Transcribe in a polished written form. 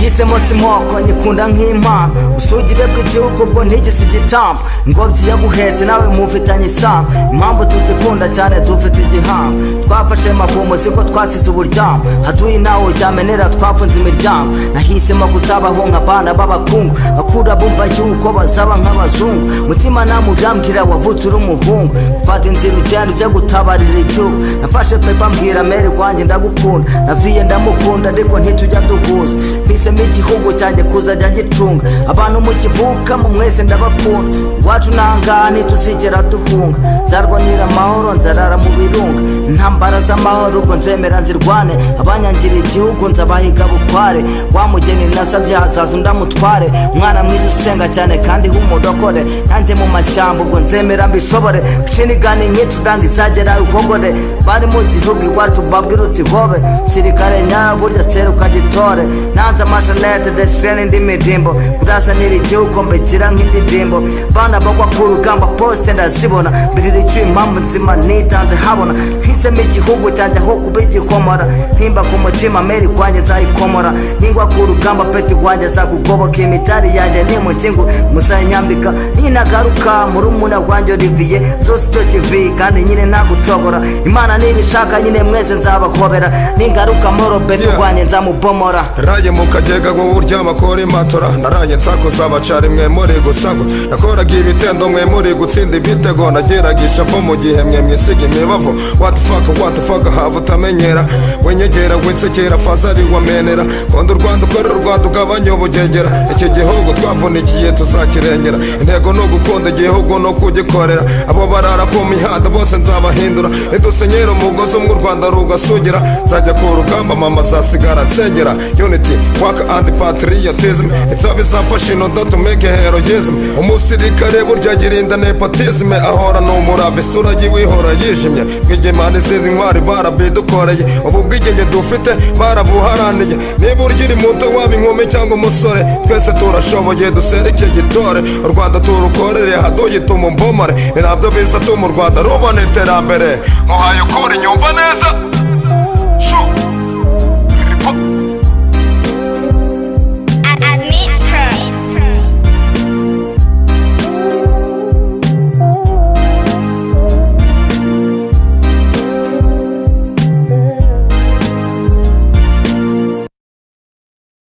nahisemo simoko nyikunda nk'impano usugire bw'igihugu ubwo ntigisi igitambo ingobyi yaguhetse nawe mufitanye isano impamvu tutikunda cyane dufite igihano twafashe makumu siko twasize uburyamo hatuye nawe uryamenera twafunze imiryango nahisemo kutabaho nk'abana b'abakungu bakura bumva yuko bazaba nk'abazungu mutima namurambwira wavutse uri umuhungu fata inzira ugenda ujya gutabarira igihugu nafashe pepa mbwira meri wanjye ndagukunda naviye ndamukunda ariko ntitujya duhuza mpisemo igihugu cyanjye kuzajya gicunga abantu mukivukamo mwese ndabakunda iwacu nangaha ntituzigera duhunga nzarwanira amahoro nzarara mu birunga intambara z'amahoro ubwo nzemera nzirwane abanyangira igihugu nzabahiga bukware wa mugeni nasabye hazaza undamutware umwana mwiza usenga cyane kandi humudokore nanjye mu mashyamba ubwo nzemera mbishobore gucinigana nyinshi uranga izagera uhogore bari mu gihugu iwacu babwira uti hobe sirikare nyayo burya seruka gitore nanze amashanete deshirene indi midimbo kurazanira igihugu mbekira nk'indidimbo bana bagwa ku rugamba poste ndazibona mbirira icyo impamvu nzima nitanze habona hisemo igihugu cyanjye aho kuba igikomora ntimba ku mutima meri kwanjye nzayikomora ningwa ku rugamba peti kwanjye zakugoboka imitari yanjye ni mu kingu musanyambika ninagaruka muri umuna wanjye Olivier zose icyo kivi kandi nyine nagucogora imana nibishaka nyine mwese nzabahobera ningaruka moro beti kwanjye nzamubomora raye mu kagega ngo uryama kora imatora naraye nsakuza abacari mwe muri gusago nakoraga ibitendo mwe muri gutsinda ibitego nageragisha vo mu gihe mwe mwisiga imibavu what the fuck have utamenyera wenyegera winsekera fazari wamenera kondo Rwanda ukorera u Rwanda ugabanya ubugengera iki gihugu twavunikiye tuzakirengera intego no gukunda igihugu no kugikorera abo barara ku mihanda bose nzabahindura nidusenyera umugozi umwe u Rwanda rugasugira nzajya ku rugamba mama zasigara nsengera unity work and patriotism ibyo bizafasha inodo to make heroism umusirikare burya agirinda nepotism ahora n'umurava isura yiwihora yijimye bw'igimana izindi ntwari barabidukoreye ubu bwigenge dufite barabuharaniye niba urya muto waba inkumi cyangwa umusore twese turashoboye dusereke gitore u Rwanda turukorere haduyituma umbomore ni nabyo biza tuma u Rwanda rubona iterambere muhaye ukuri nyumva neza